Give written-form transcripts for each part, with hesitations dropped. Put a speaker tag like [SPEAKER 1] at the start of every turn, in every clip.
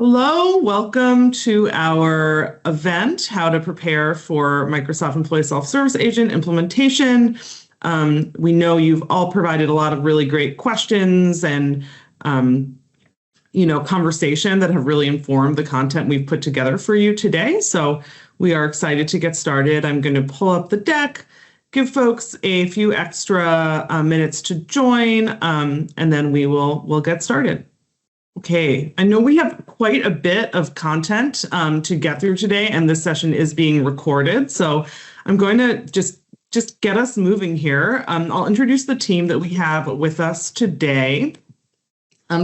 [SPEAKER 1] Hello, welcome to our event, How to Prepare for Microsoft Employee Self-Service Agent Implementation. We know you've all provided a lot of really great questions and conversation that have really informed the content we've put together for you today. So we are excited to get started. I'm going to pull up the deck, give folks a few extra minutes to join, and then we'll get started. Okay, I know we have quite a bit of content to get through today, and this session is being recorded. So I'm going to just get us moving here. I'll introduce the team that we have with us today.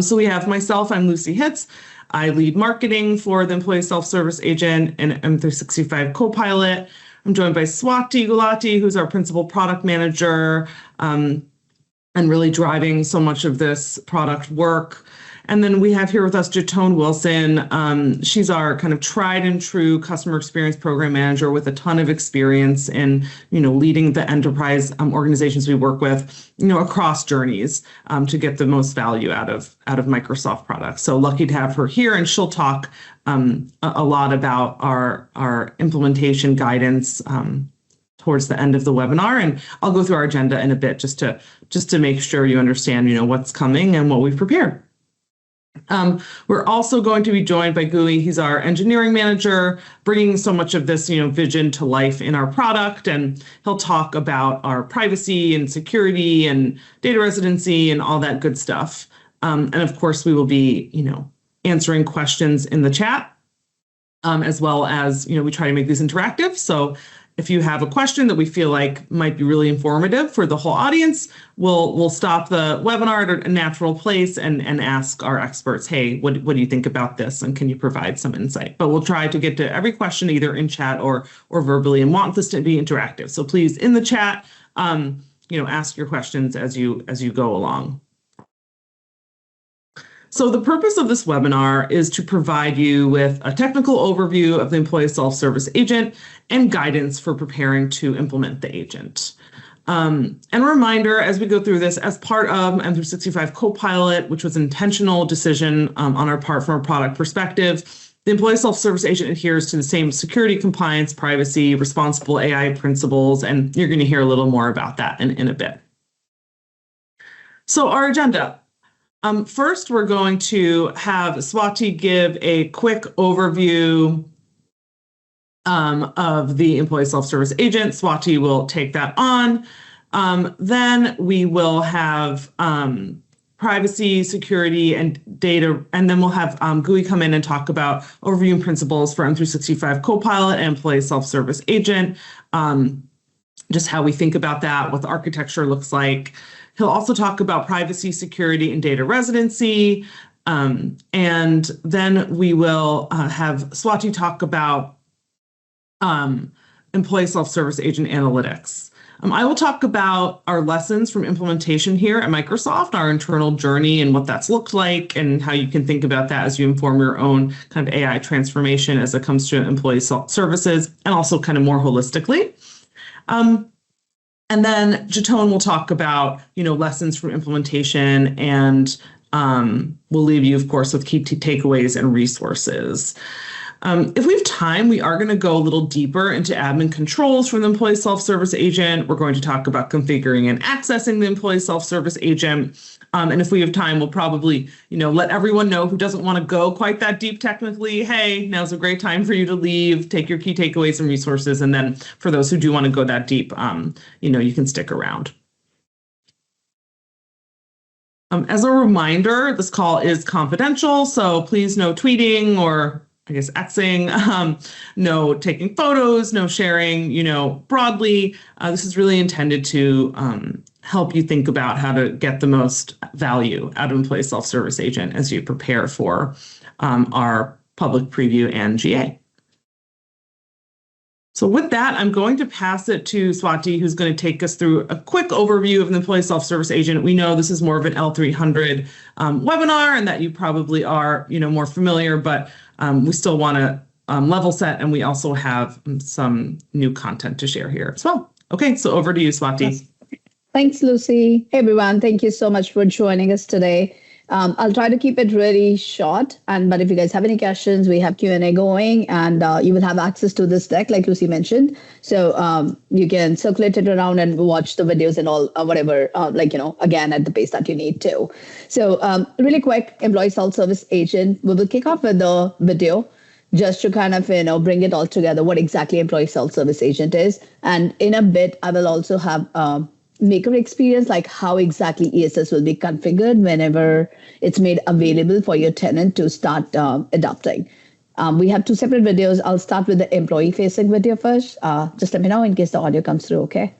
[SPEAKER 1] So we have myself, I'm Lucy Hitz. I lead marketing for the Employee Self-Service Agent and M365 Copilot. I'm joined by Swati Gulati, who's our principal product manager, and really driving so much of this product work. And then we have here with us Jatone Wilson. She's our kind of tried and true customer experience program manager with a ton of experience in, leading the enterprise organizations we work with, across journeys to get the most value out of Microsoft products. So lucky to have her here, and she'll talk a lot about our implementation guidance towards the end of the webinar. And I'll go through our agenda in a bit just to make sure you understand, what's coming and what we've prepared. We're also going to be joined by Gui. He's our engineering manager, bringing so much of this, vision to life in our product. And he'll talk about our privacy and security and data residency and all that good stuff. And of course, we will be, answering questions in the chat, as well as, we try to make these interactive. So if you have a question that we feel like might be really informative for the whole audience, we'll stop the webinar at a natural place and ask our experts, hey, what do you think about this? And can you provide some insight? But we'll try to get to every question either in chat or verbally, and want this to be interactive. So please, in the chat, ask your questions as you go along. So the purpose of this webinar is to provide you with a technical overview of the Employee Self-Service Agent and guidance for preparing to implement the agent. And a reminder, as we go through this, as part of M365 Copilot, which was an intentional decision on our part from a product perspective, the Employee Self-Service Agent adheres to the same security, compliance, privacy, responsible AI principles, and you're going to hear a little more about that in a bit. So our agenda. First, we're going to have Swati give a quick overview of the Employee Self-Service Agent. Swati will take that on. Then we will have privacy, security, and data, and then we'll have Gui come in and talk about overview and principles for M365 Copilot and Employee Self-Service Agent, just how we think about that, what the architecture looks like. He'll also talk about privacy, security, and data residency. And then we will have Swati talk about Employee Self-Service Agent Analytics. I will talk about our lessons from implementation here at Microsoft, our internal journey and what that's looked like, and how you can think about that as you inform your own kind of AI transformation as it comes to employee services, and also kind of more holistically. And then Jatone will talk about, lessons from implementation, and we'll leave you, of course, with key takeaways and resources. If we have time, we are going to go a little deeper into admin controls for the Employee Self-Service Agent. We're going to talk about configuring and accessing the Employee Self-Service Agent. And if we have time, we'll probably, let everyone know who doesn't want to go quite that deep technically, hey, now's a great time for you to leave, take your key takeaways and resources. And then for those who do want to go that deep, you can stick around. As a reminder, this call is confidential, so please no tweeting or Xing, no taking photos, no sharing, broadly. This is really intended to help you think about how to get the most value out of Employee Self-Service Agent as you prepare for our public preview and GA. So with that, I'm going to pass it to Swati, who's going to take us through a quick overview of the Employee Self-Service Agent. We know this is more of an L300 webinar, and that you probably are, more familiar, but we still want to level set, and we also have some new content to share here as well. Okay, so over to you, Swati.
[SPEAKER 2] Thanks, Lucy. Hey, everyone. Thank you so much for joining us today. I'll try to keep it really short. But if you guys have any questions, we have Q&A going, and you will have access to this deck, like Lucy mentioned. So you can circulate it around and watch the videos and all, whatever, again, at the pace that you need to. So really quick, employee self-service agent. We will kick off with the video just to kind of, bring it all together, what exactly employee self-service agent is. And in a bit, I will also have maker experience, like how exactly ESS will be configured whenever it's made available for your tenant to start adopting. We have 2 separate videos. I'll start with the employee-facing video first. Just let me know in case the audio comes through, okay?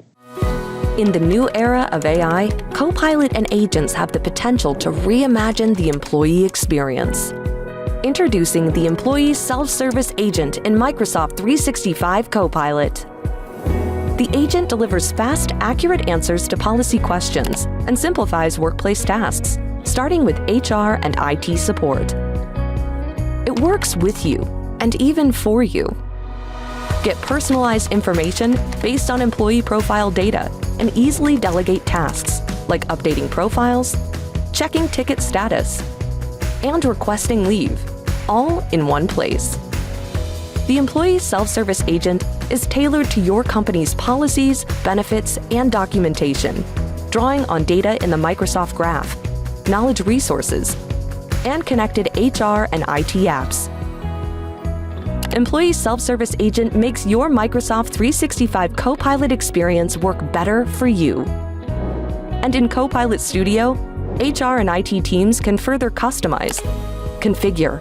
[SPEAKER 3] In the new era of AI, Copilot and agents have the potential to reimagine the employee experience. Introducing the Employee Self-Service Agent in Microsoft 365 Copilot. The agent delivers fast, accurate answers to policy questions and simplifies workplace tasks, starting with HR and IT support. It works with you and even for you. Get personalized information based on employee profile data and easily delegate tasks like updating profiles, checking ticket status, and requesting leave, all in one place. The Employee Self-Service Agent is tailored to your company's policies, benefits, and documentation, drawing on data in the Microsoft Graph, knowledge resources, and connected HR and IT apps. Employee Self-Service Agent makes your Microsoft 365 Copilot experience work better for you. And in Copilot Studio, HR and IT teams can further customize, configure,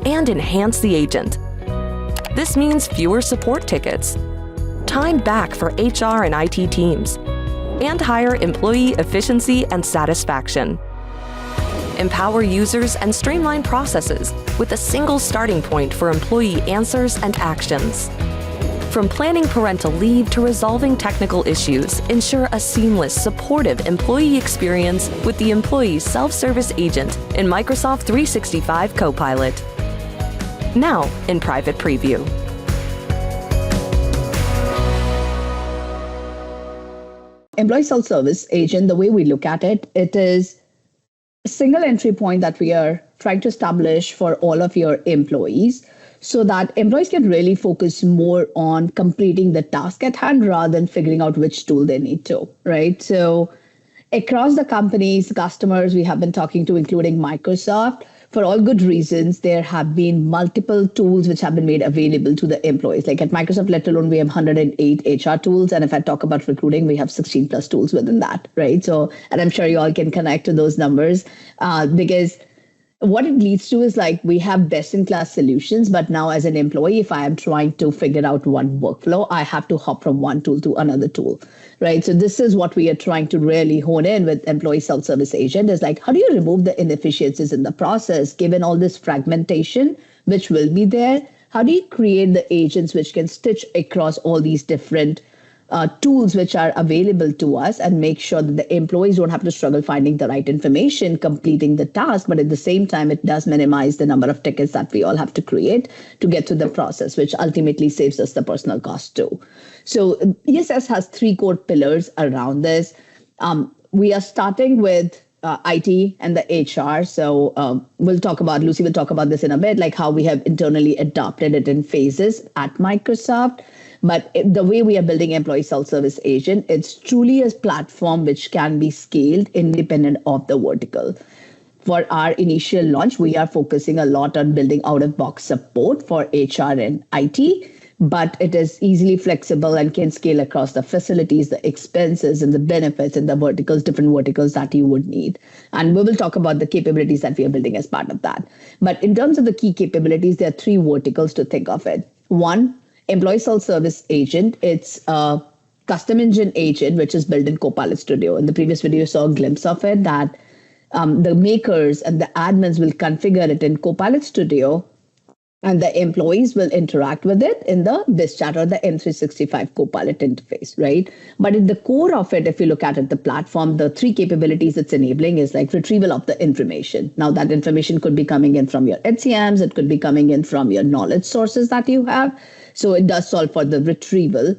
[SPEAKER 3] and enhance the agent. This means fewer support tickets, time back for HR and IT teams, and higher employee efficiency and satisfaction. Empower users and streamline processes with a single starting point for employee answers and actions. From planning parental leave to resolving technical issues, ensure a seamless, supportive employee experience with the Employee Self-Service Agent in Microsoft 365 Copilot. Now in private preview.
[SPEAKER 2] Employee self-service agent, the way we look at it, it is a single entry point that we are trying to establish for all of your employees so that employees can really focus more on completing the task at hand rather than figuring out which tool they need to, right? So across the companies, customers we have been talking to, including Microsoft, for all good reasons, there have been multiple tools which have been made available to the employees. Like at Microsoft, let alone, we have 108 HR tools. And if I talk about recruiting, we have 16 plus tools within that, right? So, and I'm sure you all can connect to those numbers because what it leads to is like we have best in class solutions, but now as an employee, if I am trying to figure out one workflow, I have to hop from one tool to another tool, right? So this is what we are trying to really hone in with employee self-service agent is like, how do you remove the inefficiencies in the process, given all this fragmentation, which will be there? How do you create the agents which can stitch across all these different tools which are available to us and make sure that the employees don't have to struggle finding the right information, completing the task, but at the same time, it does minimize the number of tickets that we all have to create to get through the process, which ultimately saves us the personal cost too. So ESS has 3 core pillars around this. We are starting with IT and the HR. So Lucy will talk about this in a bit, like how we have internally adopted it in phases at Microsoft. But the way we are building employee self-service agent, it's truly a platform which can be scaled independent of the vertical. For our initial launch, we are focusing a lot on building out-of-box support for HR and IT, but it is easily flexible and can scale across the facilities, the expenses, and the benefits and the verticals, different verticals that you would need. And we will talk about the capabilities that we are building as part of that. But in terms of the key capabilities, there are 3 verticals to think of it. 1, employee self-service agent. It's a custom engine agent, which is built in Copilot Studio. In the previous video, you saw a glimpse of it, that the makers and the admins will configure it in Copilot Studio, and the employees will interact with it in the BizChat or the M365 Copilot interface, right? But at the core of it, if you look at it, the platform, the 3 capabilities it's enabling is like retrieval of the information. Now that information could be coming in from your HCMs, it could be coming in from your knowledge sources that you have. So it does solve for the retrieval.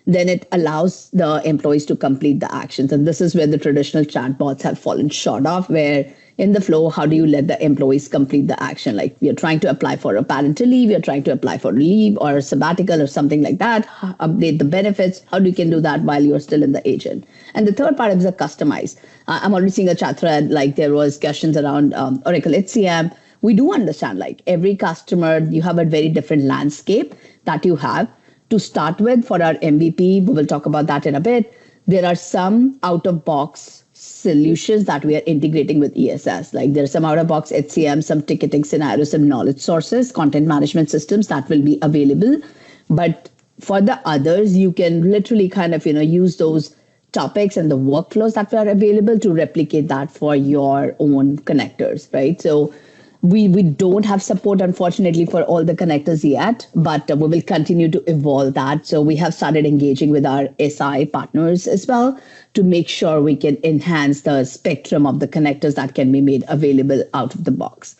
[SPEAKER 2] Then it allows the employees to complete the actions. And this is where the traditional chatbots have fallen short of, where in the flow, how do you let the employees complete the action? Like you're trying to apply for a parental leave, you're trying to apply for leave or a sabbatical or something like that, update the benefits, how you can do that while you're still in the agent. And the third part is the customize. I'm already seeing a chat thread, like there was questions around Oracle HCM. We do understand like every customer, you have a very different landscape that you have. To start with, for our MVP, we will talk about that in a bit. There are some out-of-box solutions that we are integrating with ESS. Like there's some out-of-box HCM, some ticketing scenarios, some knowledge sources, content management systems that will be available. But for the others, you can literally kind of, use those topics and the workflows that are available to replicate that for your own connectors, right? So we don't have support, unfortunately, for all the connectors yet, but we will continue to evolve that. So we have started engaging with our SI partners as well to make sure we can enhance the spectrum of the connectors that can be made available out of the box.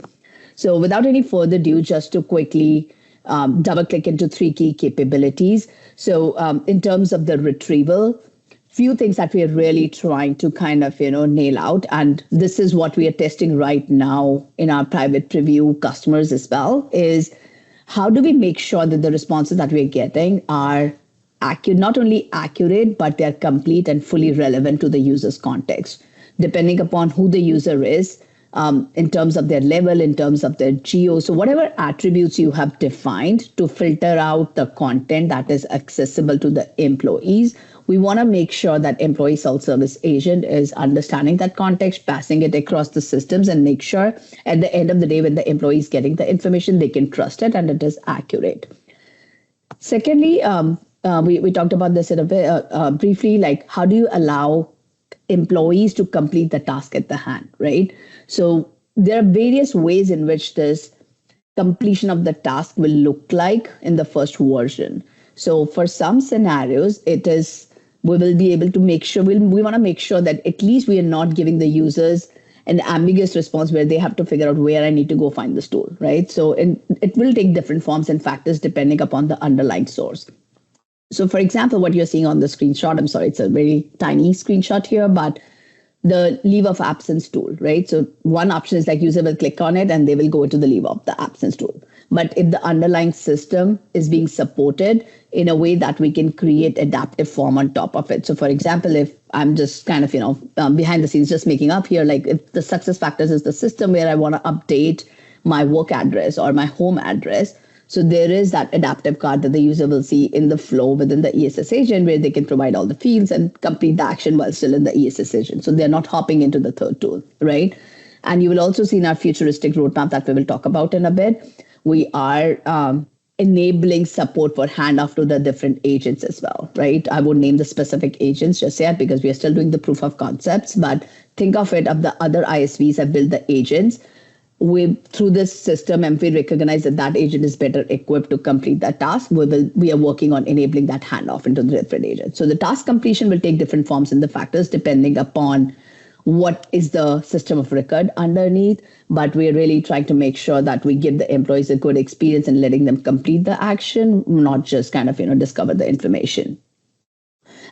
[SPEAKER 2] So without any further ado, just to quickly double click into 3 key capabilities. So in terms of the retrieval, few things that we are really trying to kind of, nail out. And this is what we are testing right now in our private preview customers as well, is how do we make sure that the responses that we're getting are accurate, not only accurate, but they're complete and fully relevant to the user's context, depending upon who the user is, in terms of their level, in terms of their geo. So whatever attributes you have defined to filter out the content that is accessible to the employees, we want to make sure that employee self-service agent is understanding that context, passing it across the systems, and make sure at the end of the day, when the employee is getting the information, they can trust it and it is accurate. Secondly, we talked about this in a bit, briefly, like how do you allow employees to complete the task at the hand, right? So there are various ways in which this completion of the task will look like in the first version. So for some scenarios, we will be able to make sure, we want to make sure that at least we are not giving the users an ambiguous response where they have to figure out where I need to go find this tool, right? So it will take different forms and factors depending upon the underlying source. So for example, what you're seeing on the screenshot, I'm sorry, it's a very tiny screenshot here, but the leave of absence tool, right? So one option is like user will click on it and they will go to the leave of the absence tool. But if the underlying system is being supported in a way that we can create adaptive form on top of it. So for example, if I'm just kind of, behind the scenes, just making up here, like if the success factors is the system where I want to update my work address or my home address. So there is that adaptive card that the user will see in the flow within the ESS agent where they can provide all the fields and complete the action while still in the ESS agent. So they're not hopping into the third tool, right? And you will also see in our futuristic roadmap that we will talk about in a bit, we are enabling support for handoff to the different agents as well, right? I won't name the specific agents just yet because we are still doing the proof of concepts, but think of it of the other ISVs have built the agents. Through this system, and we recognize that that agent is better equipped to complete that task, we are working on enabling that handoff into the different agents. So the task completion will take different forms in the factors depending upon what is the system of record underneath, but we're really trying to make sure that we give the employees a good experience in letting them complete the action, not just kind of, discover the information.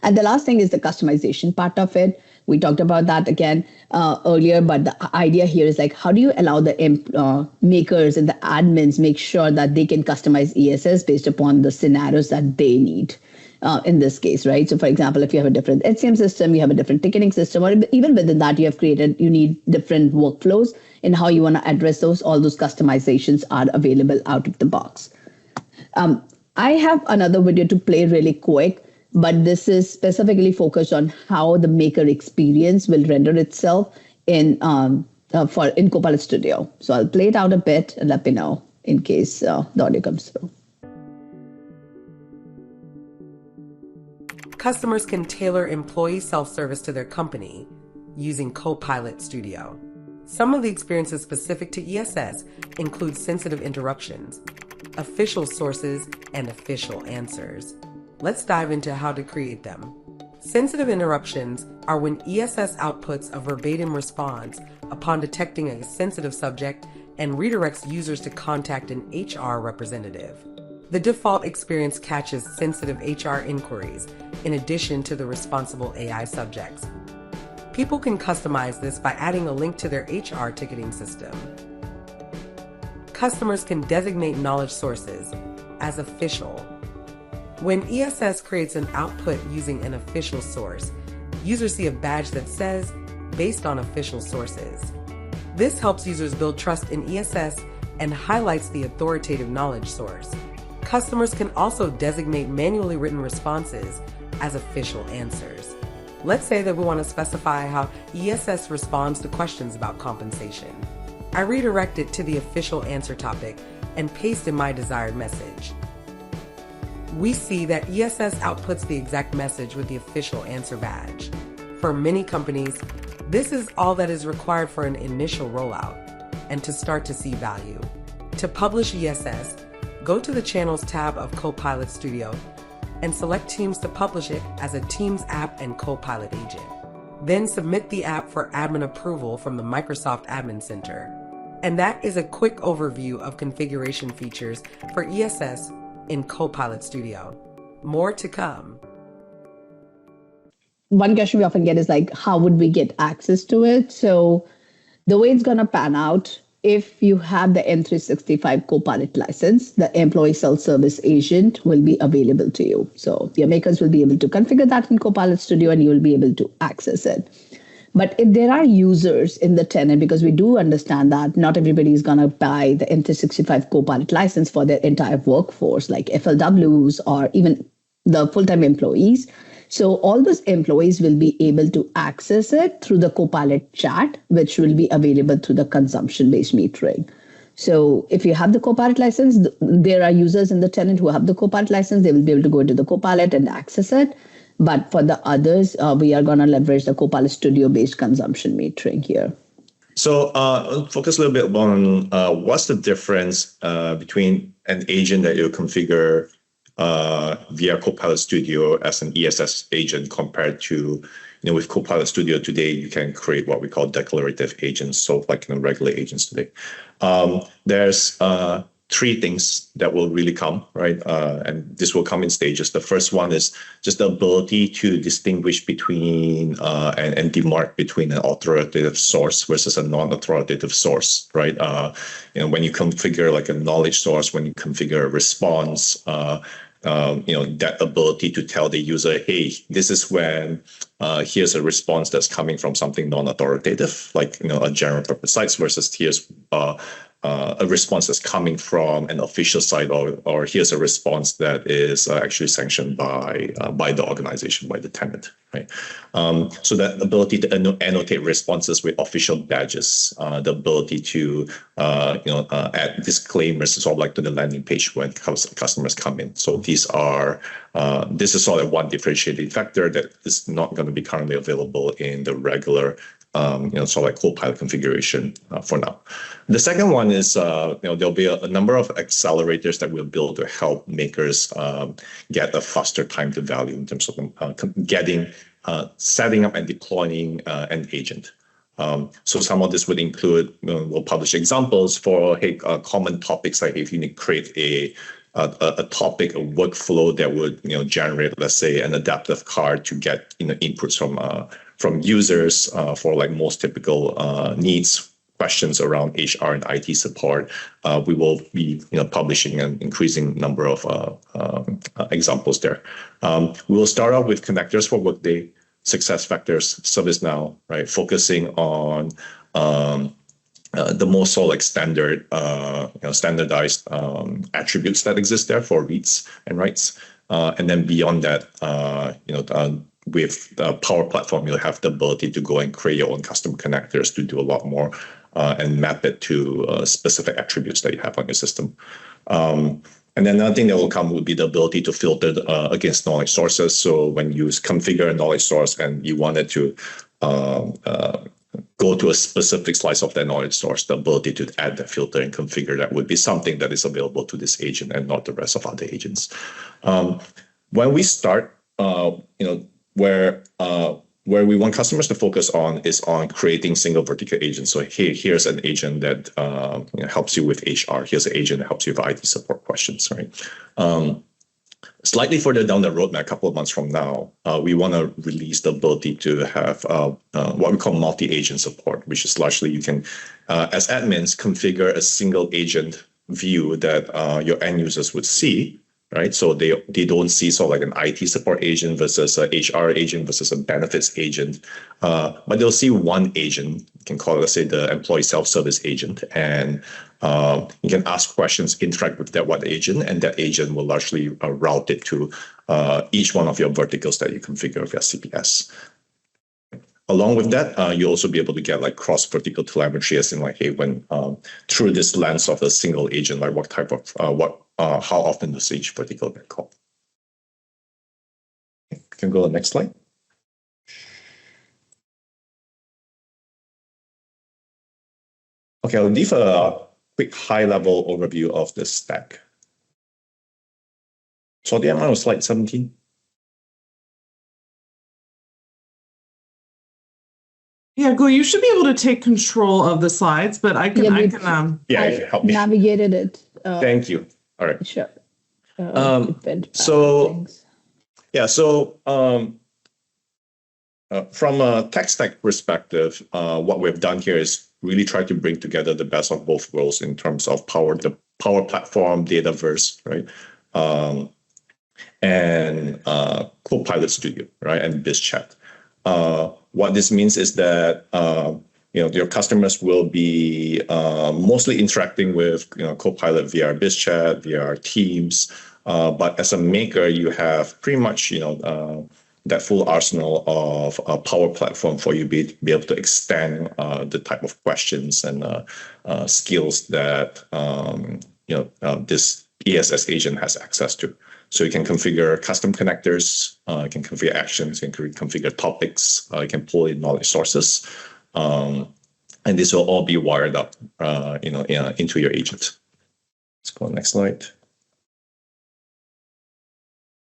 [SPEAKER 2] And the last thing is the customization part of it. We talked about that again earlier, but the idea here is like, how do you allow the makers and the admins make sure that they can customize ESS based upon the scenarios that they need in this case, right? So for example, if you have a different HCM system, you have a different ticketing system, or even within that you need different workflows in how you want to address those. All those customizations are available out of the box. I have another video to play really quick, but this is specifically focused on how the maker experience will render itself in Copilot Studio. So I'll play it out a bit and let me know in case the audio comes through.
[SPEAKER 4] Customers can tailor employee self-service to their company using Copilot Studio. Some of the experiences specific to ESS include sensitive interruptions, official sources, and official answers. Let's dive into how to create them. Sensitive interruptions are when ESS outputs a verbatim response upon detecting a sensitive subject and redirects users to contact an HR representative. The default experience catches sensitive HR inquiries in addition to the responsible AI subjects. People can customize this by adding a link to their HR ticketing system. Customers can designate knowledge sources as official. When ESS creates an output using an official source, users see a badge that says, based on official sources. This helps users build trust in ESS and highlights the authoritative knowledge source. Customers can also designate manually written responses as official answers. Let's say that we want to specify how ESS responds to questions about compensation. I redirect it to the official answer topic and paste in my desired message. We see that ESS outputs the exact message with the official answer badge. For many companies, this is all that is required for an initial rollout and to start to see value. To publish ESS, go to the Channels tab of Copilot Studio and select Teams to publish it as a Teams app and Copilot agent. Then submit the app for admin approval from the Microsoft Admin Center. And that is a quick overview of configuration features for ESS in Copilot Studio. More to come.
[SPEAKER 2] One question we often get is like, how would we get access to it? So the way it's going to pan out, if you have the N365 Copilot license, the employee self-service agent will be available to you. So your makers will be able to configure that in Copilot Studio and you will be able to access it. But if there are users in the tenant, because we do understand that not everybody is going to buy the N365 Copilot license for their entire workforce, like FLWs or even the full-time employees. So all those employees will be able to access it through the Copilot chat, which will be available through the consumption-based metering. So if you have the Copilot license, there are users in the tenant who have the Copilot license. They will be able to go into the Copilot and access it. But for the others, we are going to leverage the Copilot Studio-based consumption metering here.
[SPEAKER 5] So focus a little bit on what's the difference between an agent that you configure via Copilot Studio as an ESS agent compared to, with Copilot Studio today, you can create what we call declarative agents, so like regular agents today. There's three things that will really come, right? And this will come in stages. The first one is just the ability to distinguish between and demark between an authoritative source versus a non-authoritative source, right? When you configure like a knowledge source, when you configure a response, that ability to tell the user, hey, this is when here's a response that's coming from something non-authoritative, like a general purpose site versus here's a response that's coming from an official site, or here's a response that is actually sanctioned by the organization, by the tenant, right? So that ability to annotate responses with official badges, the ability to add disclaimers sort of like to the landing page when customers come in. So this is sort of one differentiating factor that is not going to be currently available in the regular sort of like Copilot configuration for now. The second one is, there'll be a number of accelerators that we'll build to help makers get a faster time to value in terms of setting up and deploying an agent. So some of this would include, we'll publish examples for common topics, like if you need to create a topic, a workflow that would generate, let's say, an adaptive card to get inputs from users for like most typical needs, questions around HR and IT support. We will be publishing an increasing number of examples there. We will start off with connectors for Workday, SuccessFactors, ServiceNow, right? Focusing on the most sort of like standardized attributes that exist there for reads and writes. And then beyond that, with the Power Platform, you'll have the ability to go and create your own custom connectors to do a lot more and map it to specific attributes that you have on your system. And then another thing that will come would be the ability to filter against knowledge sources. So when you configure a knowledge source and you wanted to go to a specific slice of that knowledge source, the ability to add the filter and configure that would be something that is available to this agent and not the rest of other agents. When we start, where we want customers to focus on is on creating single vertical agents. So here's an agent that helps you with HR. Here's an agent that helps you with IT support questions, right? Slightly further down the road, a couple of months from now, we want to release the ability to have what we call multi-agent support, which is largely you can, as admins, configure a single agent view that your end users would see, right? So they don't see sort of like an IT support agent versus a HR agent versus a benefits agent, but they'll see one agent. You can call it, let's say, the employee self-service agent, and you can ask questions, interact with that one agent, and that agent will largely route it to each one of your verticals that you configure with your CPS. Along with that, you'll also be able to get like cross-vertical telemetry, as in like, hey, when through this lens of a single agent, like what type of how often does each vertical get called? You can go to the next slide. Okay, I'll leave a quick high-level overview of the stack. So the amount of slide 17.
[SPEAKER 1] Yeah, Gu, you should be able to take control of the slides, but I can
[SPEAKER 5] help me.
[SPEAKER 2] Navigated it.
[SPEAKER 5] Thank you. All right.
[SPEAKER 2] Sure.
[SPEAKER 5] From a tech stack perspective, what we've done here is really try to bring together the best of both worlds in terms of the Power Platform, Dataverse, right? And Copilot Studio, right? And BizChat. What this means is that your customers will be mostly interacting with Copilot via BizChat, via Teams. But as a maker, you have pretty much that full arsenal of a Power Platform for you to be able to extend the type of questions and skills that this ESS agent has access to. So you can configure custom connectors, you can configure actions, you can configure topics, you can pull in knowledge sources, and this will all be wired up, into your agent. Let's go to the next slide.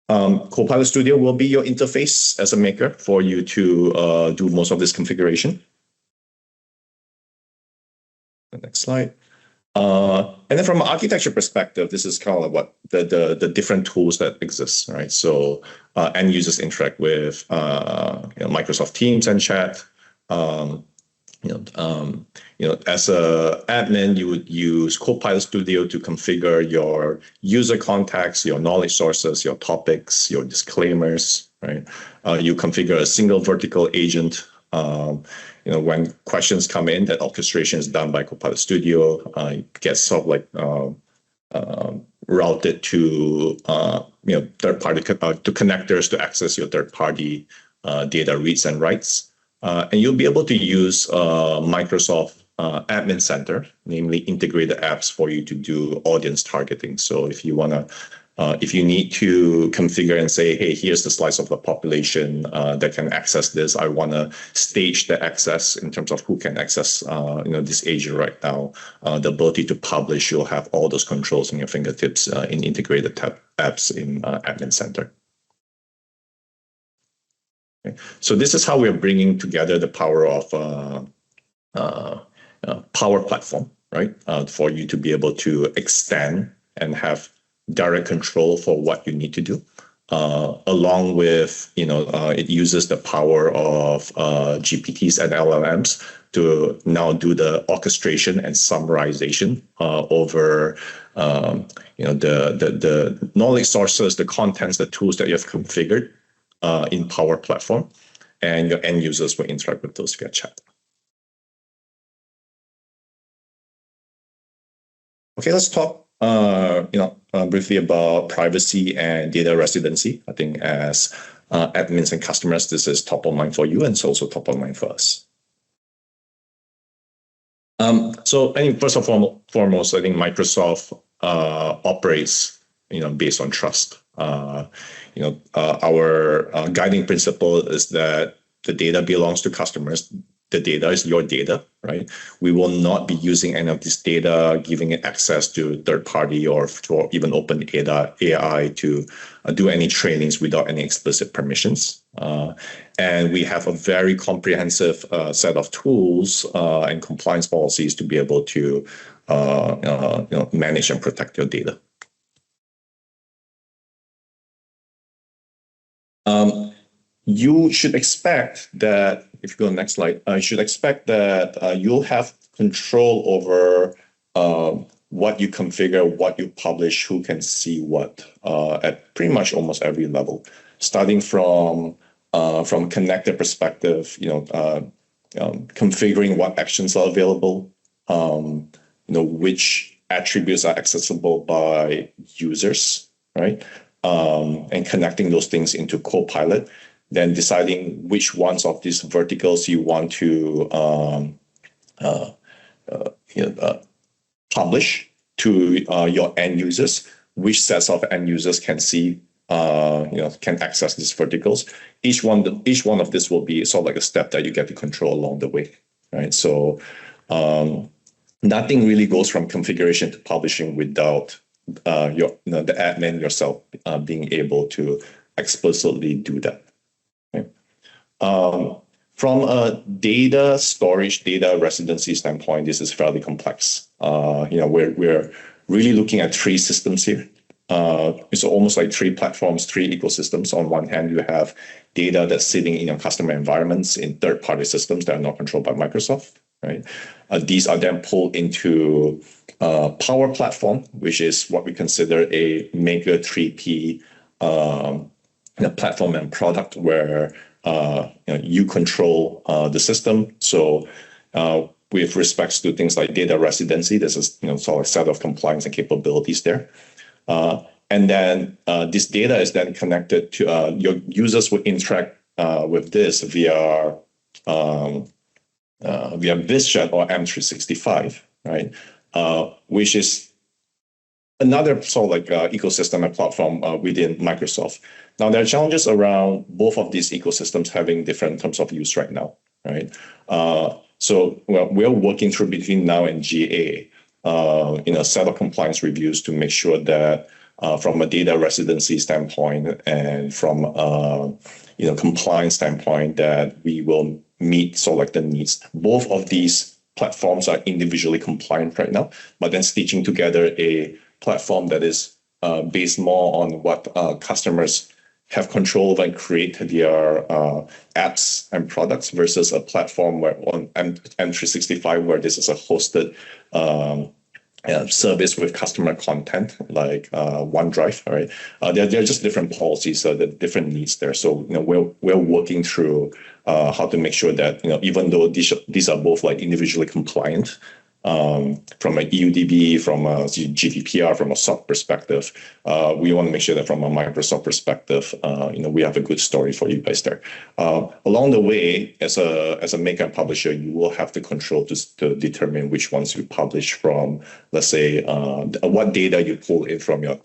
[SPEAKER 5] Copilot Studio will be your interface as a maker for you to do most of this configuration. The next slide. And then from an architecture perspective, this is kind of like what the different tools that exist, right? So end users interact with Microsoft Teams and chat. As a admin, you would use Copilot Studio to configure your user contacts, your knowledge sources, your topics, your disclaimers, right? You configure a single vertical agent. When questions come in, that orchestration is done by Copilot Studio. It gets sort of like routed to third-party to connectors to access your third-party data reads and writes. And you'll be able to use Microsoft Admin Center, namely integrated apps for you to do audience targeting. So if you want to, if you need to configure and say, hey, here's the slice of the population that can access this, I want to stage the access in terms of who can access this agent right now. The ability to publish, you'll have all those controls in your fingertips in integrated apps in Admin Center. Okay. So this is how we're bringing together the power of Power Platform, right? For you to be able to extend and have direct control for what you need to do, along with, it uses the power of GPTs and LLMs to now do the orchestration and summarization over, the knowledge sources, the contents, the tools that you have configured in Power Platform, and your end users will interact with those via chat. Okay, let's talk briefly about privacy and data residency. I think as admins and customers, this is top of mind for you, and it's also top of mind for us. So I think first and foremost, I think Microsoft operates, based on trust. Our guiding principle is that the data belongs to customers. The data is your data, right? We will not be using any of this data, giving it access to third party or even open data AI to do any trainings without any explicit permissions. And we have a very comprehensive set of tools and compliance policies to be able to manage and protect your data. you should expect that, if you go to the next slide, you should expect that you'll have control over what you configure, what you publish, who can see what at pretty much almost every level, starting from connector perspective, configuring what actions are available, which attributes are accessible by users, right? And connecting those things into Copilot, then deciding which ones of these verticals you want to publish to your end users, which sets of end users can see, can access these verticals. Each one of this will be sort of like a step that you get to control along the way, right? So nothing really goes from configuration to publishing without the admin yourself being able to explicitly do that. Right? From a data storage, data residency standpoint, this is fairly complex. We're really looking at three systems here. It's almost like three platforms, three ecosystems. On one hand, you have data that's sitting in your customer environments in third-party systems that are not controlled by Microsoft. Right? These are then pulled into Power Platform, which is what we consider a maker 3P platform and product where you control the system. So with respects to things like data residency, this is sort of a set of compliance and capabilities there. And then this data is then connected to your users will interact with this via BizChat or M365, right? Which is another sort of like ecosystem and platform within Microsoft. Now, there are challenges around both of these ecosystems having different terms of use right now, right? So we're working through between now and GA in a set of compliance reviews to make sure that from a data residency standpoint and from compliance standpoint, that we will meet sort of like the needs. Both of these platforms are individually compliant right now, but then stitching together a platform that is based more on what customers have control of and create their apps and products versus a platform where on M365 where this is a hosted service with customer content like OneDrive. All right, there are just different policies, so the different needs there. So we're working through how to make sure that even though these are both like individually compliant. From a EUDB, from a GDPR, from a SOC perspective, we want to make sure that from a Microsoft perspective, we have a good story for you guys there. Along the way, as a maker and publisher, you will have the control to determine which ones you publish from. Let's say what data you pull in from your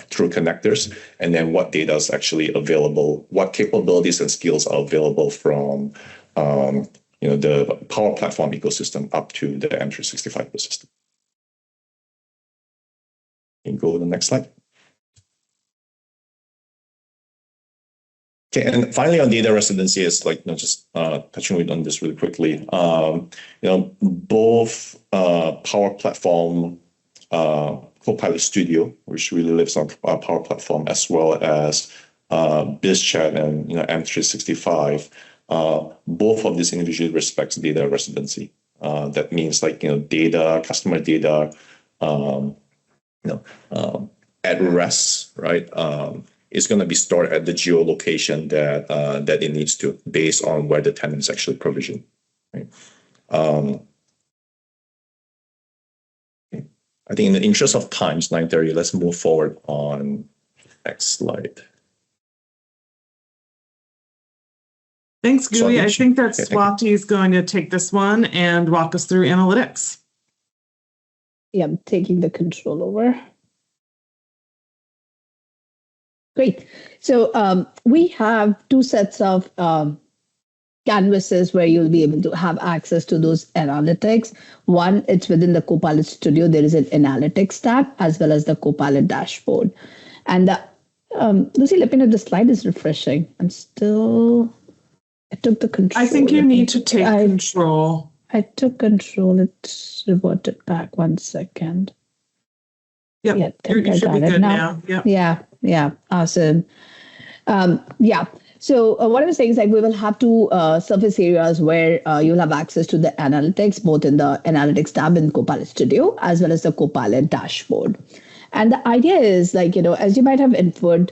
[SPEAKER 5] through connectors, and then what data is actually available, what capabilities and skills are available from. The Power Platform ecosystem up to the M365 ecosystem. You can go to the next slide. Okay, and finally on data residency, is like just touching on this really quickly. Both Power Platform, Copilot Studio, which really lives on Power Platform, as well as BizChat and M365. Both of these individually respects data residency. That means like data, customer data, at rest, right? Is going to be stored at the geolocation that it needs to, based on where the tenant is actually provisioned. Right? I think in the interest of time, it's 9:30. Let's move forward on next slide.
[SPEAKER 1] Thanks, Gui. I think that Swati is going to take this one and walk us through analytics.
[SPEAKER 2] Yeah, I'm taking the control over. Great. So we have two sets of canvases where you'll be able to have access to those analytics. One, it's within the Copilot Studio. There is an analytics tab as well as the Copilot dashboard. And Lucy, let me know if the slide is refreshing. I took the control.
[SPEAKER 1] I think you need to take control.
[SPEAKER 2] I took control. It reverted back. 1 second.
[SPEAKER 1] Yep.
[SPEAKER 2] Yeah,
[SPEAKER 1] you should be good now. Yep.
[SPEAKER 2] Yeah. Awesome. So what I was saying is like we will have two surface areas where you'll have access to the analytics, both in the analytics tab in Copilot Studio, as well as the Copilot dashboard. And the idea is like, as you might have inferred,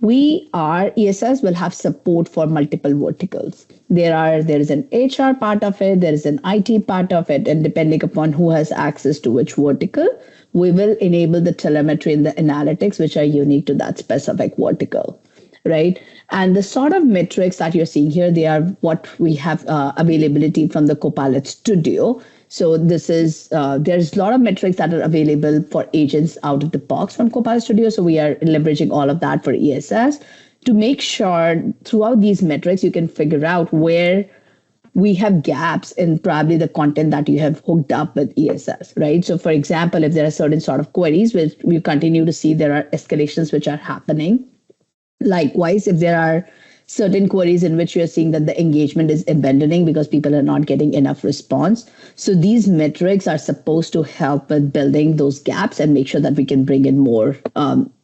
[SPEAKER 2] ESS will have support for multiple verticals. There is an HR part of it, there is an IT part of it, and depending upon who has access to which vertical, we will enable the telemetry and the analytics which are unique to that specific vertical, right? And the sort of metrics that you're seeing here, they are what we have availability from the Copilot Studio. So this is, there's a lot of metrics that are available for agents out of the box from Copilot Studio. So we are leveraging all of that for ESS to make sure throughout these metrics, you can figure out where we have gaps in probably the content that you have hooked up with ESS, right? So for example, if there are certain sort of queries which we continue to see there are escalations which are happening. Likewise, if there are certain queries in which you're seeing that the engagement is abandoning because people are not getting enough response. So these metrics are supposed to help with building those gaps and make sure that we can bring in more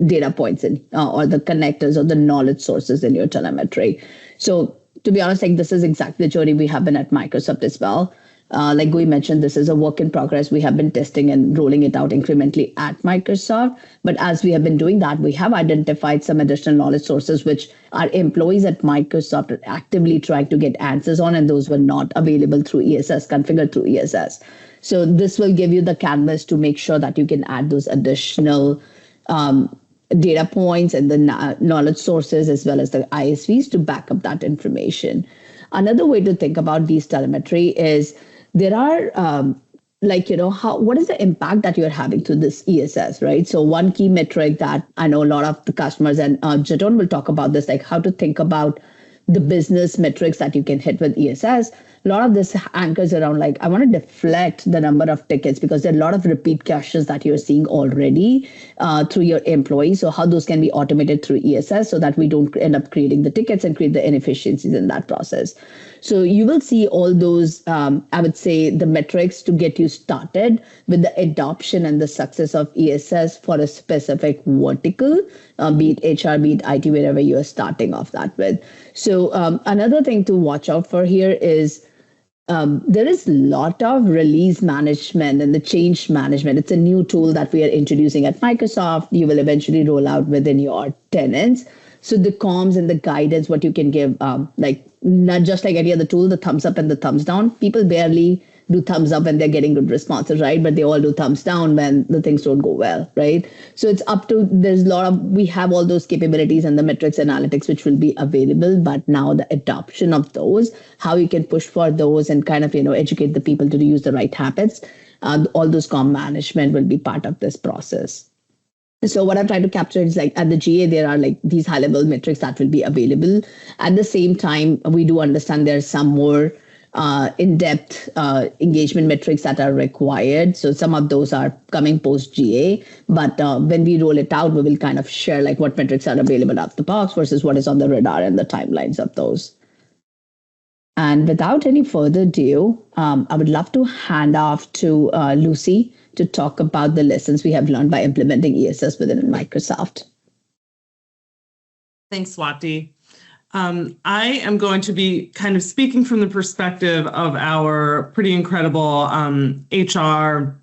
[SPEAKER 2] data points in or the connectors or the knowledge sources in your telemetry. So to be honest, like this is exactly the journey we have been at Microsoft as well. Like we mentioned, this is a work in progress. We have been testing and rolling it out incrementally at Microsoft. But as we have been doing that, we have identified some additional knowledge sources which our employees at Microsoft are actively trying to get answers on, and those were not available through ESS, configured through ESS. So this will give you the canvas to make sure that you can add those additional data points and the knowledge sources as well as the ISVs to back up that information. Another way to think about these telemetry is there are what is the impact that you're having to this ESS, right? So one key metric that I know a lot of the customers, and Jadon will talk about this, like how to think about the business metrics that you can hit with ESS. A lot of this anchors around like, I want to deflect the number of tickets because there are a lot of repeat caches that you're seeing already through your employees. So how those can be automated through ESS so that we don't end up creating the tickets and create the inefficiencies in that process. So you will see all those, I would say, the metrics to get you started with the adoption and the success of ESS for a specific vertical, be it HR, be it IT, wherever you are starting off that with. So another thing to watch out for here is there is a lot of release management and the change management. It's a new tool that we are introducing at Microsoft. You will eventually roll out within your tenants. So the comms and the guidance, what you can give, like not just like any other tool, the thumbs up and the thumbs down. People barely do thumbs up when they're getting good responses, right? But they all do thumbs down when the things don't go well, right? So it's up to, we have all those capabilities and the metrics analytics, which will be available, but now the adoption of those, how you can push for those and kind of, educate the people to use the right habits, all those comm management will be part of this process. So what I'm trying to capture is like at the GA, there are like these high level metrics that will be available. At the same time, we do understand there's some more in-depth engagement metrics that are required. So some of those are coming post GA, but when we roll it out, we will kind of share like what metrics are available out the box versus what is on the radar and the timelines of those. And without any further ado, I would love to hand off to Lucy to talk about the lessons we have learned by implementing ESS within Microsoft.
[SPEAKER 1] Thanks, Swati. I am going to be kind of speaking from the perspective of our pretty incredible HR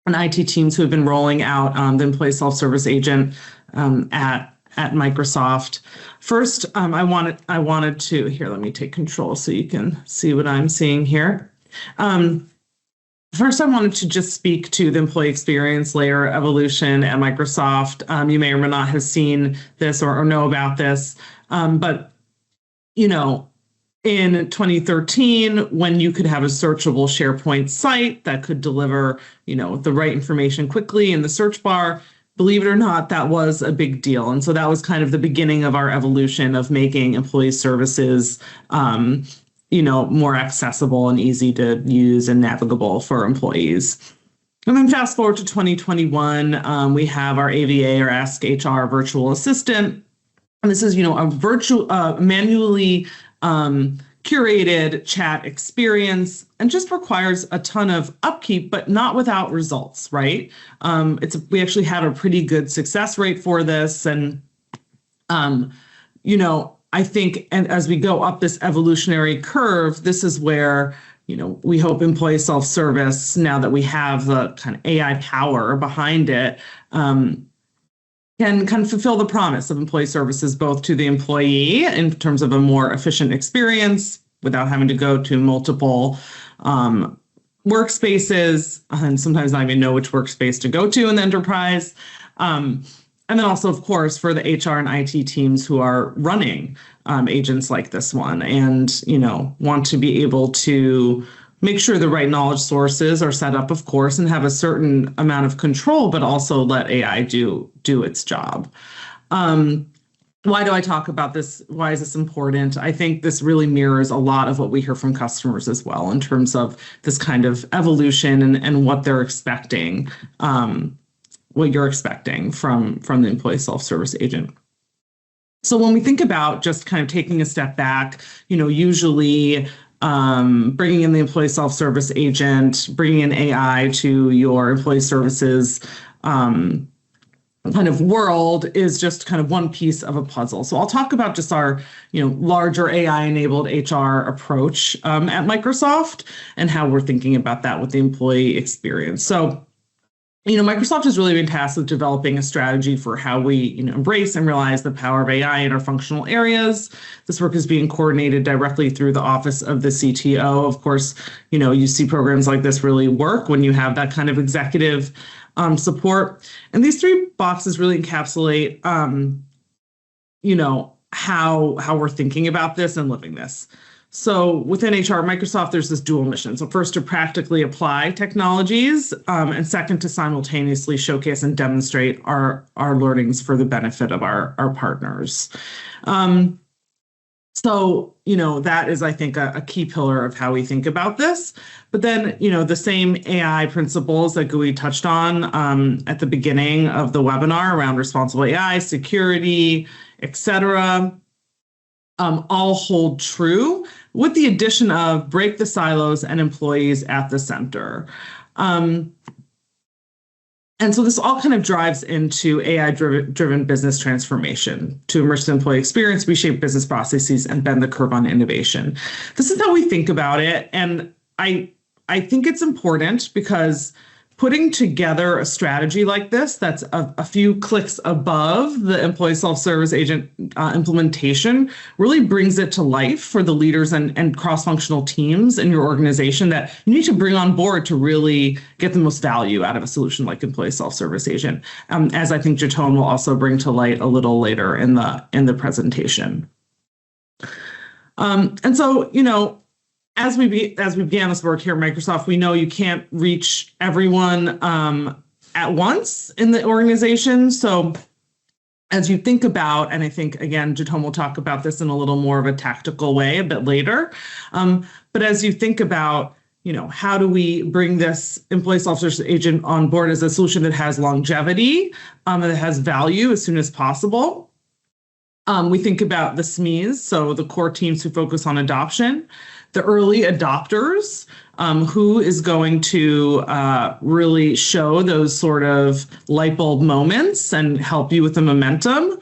[SPEAKER 1] and IT teams who have been rolling out the employee self-service agent at Microsoft. First, I wanted to, here, let me take control so you can see what I'm seeing here. First, I wanted to just speak to the employee experience layer evolution at Microsoft. You may or may not have seen this or know about this, but in 2013, when you could have a searchable SharePoint site that could deliver, the right information quickly in the search bar, believe it or not, that was a big deal. And so that was kind of the beginning of our evolution of making employee services, more accessible and easy to use and navigable for employees. And then fast forward to 2021, we have our AVA or Ask HR virtual assistant. And this is, a virtual, manually curated chat experience and just requires a ton of upkeep, but not without results, right? We actually have a pretty good success rate for this. And, I think, and as we go up this evolutionary curve, this is where, we hope employee self-service, now that we have the kind of AI power behind it, can kind of fulfill the promise of employee services, both to the employee in terms of a more efficient experience without having to go to multiple workspaces, and sometimes not even know which workspace to go to in the enterprise. And then also, of course, for the HR and IT teams who are running agents like this one and, want to be able to make sure the right knowledge sources are set up, of course, and have a certain amount of control, but also let AI do its job. Why do I talk about this? Why is this important? I think this really mirrors a lot of what we hear from customers as well in terms of this kind of evolution and what they're expecting, what you're expecting from the employee self-service agent. So when we think about just kind of taking a step back, usually bringing in the employee self-service agent, bringing in AI to your employee services kind of world is just kind of one piece of a puzzle. So I'll talk about just our, larger AI-enabled HR approach at Microsoft and how we're thinking about that with the employee experience. So, Microsoft has really been tasked with developing a strategy for how we, embrace and realize the power of AI in our functional areas. This work is being coordinated directly through the Office of the CTO. Of course, you see programs like this really work when you have that kind of executive support. And these three boxes really encapsulate, how we're thinking about this and living this. So within HR Microsoft, there's this dual mission. So first, to practically apply technologies, and second, to simultaneously showcase and demonstrate our learnings for the benefit of our partners. So, that is, I think, a key pillar of how we think about this. But then, the same AI principles that Gui touched on at the beginning of the webinar around responsible AI, security, et cetera, all hold true, with the addition of break the silos and employees at the center. And so this all kind of drives into AI-driven business transformation to immerse the employee experience, reshape business processes, and bend the curve on innovation. This is how we think about it. And I think it's important because putting together a strategy like this that's a few clicks above the employee self-service agent implementation really brings it to life for the leaders and cross-functional teams in your organization that you need to bring on board to really get the most value out of a solution like employee self-service agent, as I think Jitone will also bring to light a little later in the presentation. And so, as we began this work here at Microsoft, we know you can't reach everyone at once in the organization. So as you think about, and I think, again, Jitone will talk about this in a little more of a tactical way a bit later, but as you think about, how do we bring this employee self-service agent on board as a solution that has longevity, that has value as soon as possible? We think about the SMEs, so the core teams who focus on adoption, the early adopters, who is going to really show those sort of light bulb moments and help you with the momentum.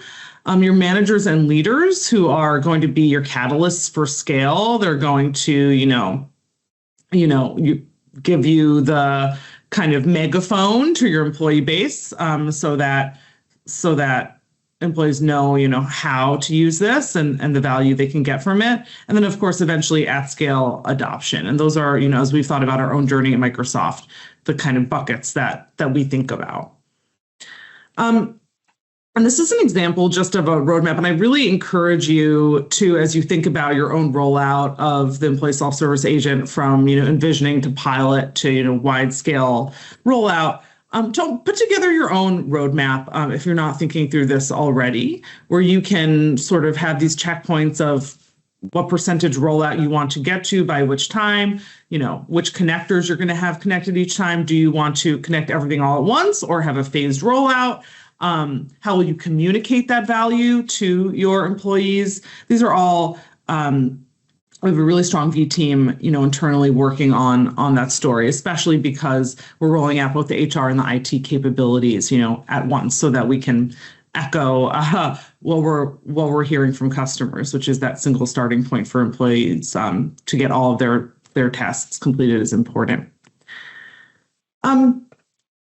[SPEAKER 1] Your managers and leaders who are going to be your catalysts for scale. They're going to, give you the kind of megaphone to your employee base, so that employees know, how to use this and the value they can get from it. And then, of course, eventually at scale adoption. And those are, as we've thought about our own journey at Microsoft, the kind of buckets that we think about. And this is an example just of a roadmap. And I really encourage you to, as you think about your own rollout of the employee self-service agent from, envisioning to pilot to, wide scale rollout, to put together your own roadmap if you're not thinking through this already, where you can sort of have these checkpoints of what percentage rollout you want to get to by which time, which connectors you're going to have connected each time. Do you want to connect everything all at once or have a phased rollout? How will you communicate that value to your employees? These are all we have a really strong V team, internally working on that story, especially because we're rolling out both the HR and the IT capabilities, at once, so that we can echo what we're hearing from customers, which is that single starting point for employees to get all of their tasks completed is important.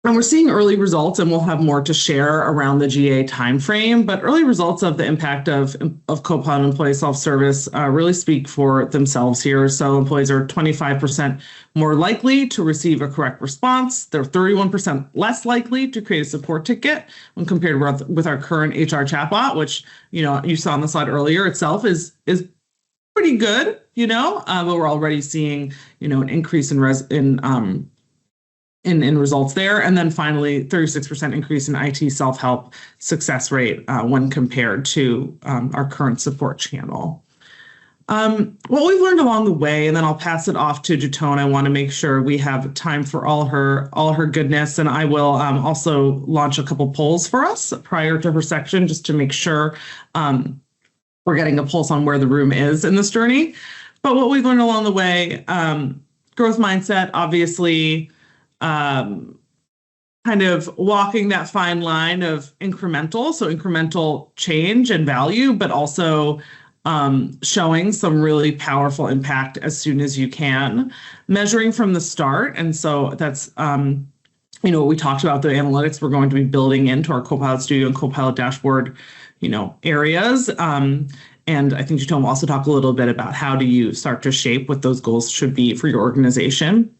[SPEAKER 1] And we're seeing early results, and we'll have more to share around the GA timeframe, but early results of the impact of Copilot employee self-service really speak for themselves here. So employees are 25% more likely to receive a correct response. They're 31% less likely to create a support ticket when compared with our current HR chatbot, which, you saw on the slide earlier itself is pretty good, but we're already seeing, an increase in results there. And then finally, 36% increase in IT self-help success rate when compared to our current support channel. What we've learned along the way, and then I'll pass it off to Jitone. I want to make sure we have time for all her goodness, and I will also launch a couple polls for us prior to her section, just to make sure we're getting a pulse on where the room is in this journey. But what we've learned along the way, growth mindset, obviously, kind of walking that fine line of incremental change and value, but also showing some really powerful impact as soon as you can, measuring from the start. And so that's, what we talked about, the analytics we're going to be building into our Copilot Studio and Copilot Dashboard, areas. And I think Jitone will also talk a little bit about how do you start to shape what those goals should be for your organization.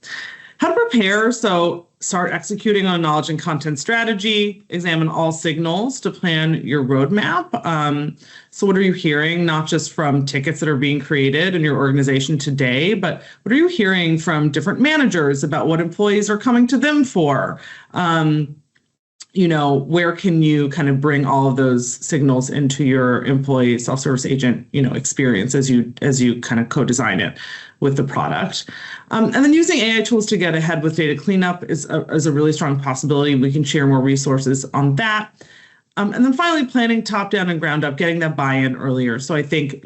[SPEAKER 1] How to prepare, so start executing on knowledge and content strategy, examine all signals to plan your roadmap. So what are you hearing, not just from tickets that are being created in your organization today, but what are you hearing from different managers about what employees are coming to them for? Where can you kind of bring all of those signals into your employee self-service agent, experience as you kind of co-design it with the product. And then using AI tools to get ahead with data cleanup is a really strong possibility. We can share more resources on that. And then finally, planning top down and ground up, getting that buy-in earlier. So I think,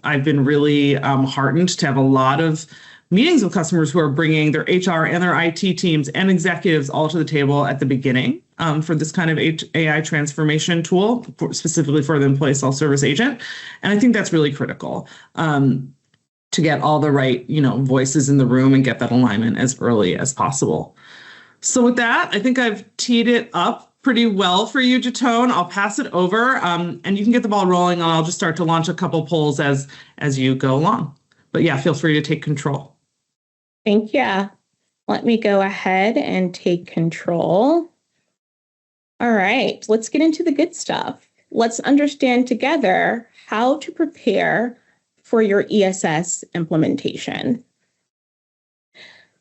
[SPEAKER 1] I've been really heartened to have a lot of meetings with customers who are bringing their HR and their IT teams and executives all to the table at the beginning for this kind of AI transformation tool, specifically for the employee self-service agent. And I think that's really critical to get all the right, voices in the room and get that alignment as early as possible. So with that, I think I've teed it up pretty well for you, Jitone. I'll pass it over and you can get the ball rolling, and I'll just start to launch a couple polls as you go along. But yeah, feel free to take control.
[SPEAKER 6] Thank you. Let me go ahead and take control. All right, let's get into the good stuff. Let's understand together how to prepare for your ESS implementation.